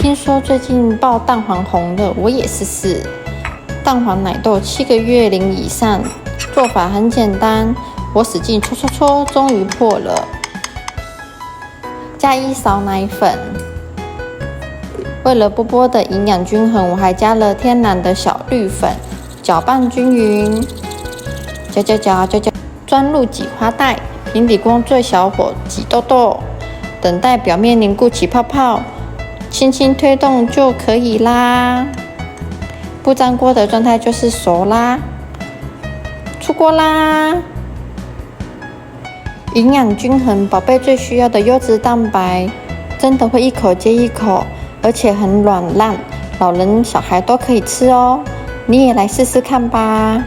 听说最近爆蛋黄红了，我也试试。蛋黄奶豆7个月龄以上，做法很简单，我使劲搓搓搓，终于破了。加1勺奶粉。为了波波的营养均衡，我还加了天然的小绿粉，搅拌均匀。搅，装入挤花袋，平底锅最小火挤豆豆，等待表面凝固起泡泡，轻轻推动就可以啦。不粘锅的状态就是熟啦。出锅啦！营养均衡，宝贝最需要的优质蛋白，真的会一口接一口，而且很软烂，老人小孩都可以吃哦。你也来试试看吧。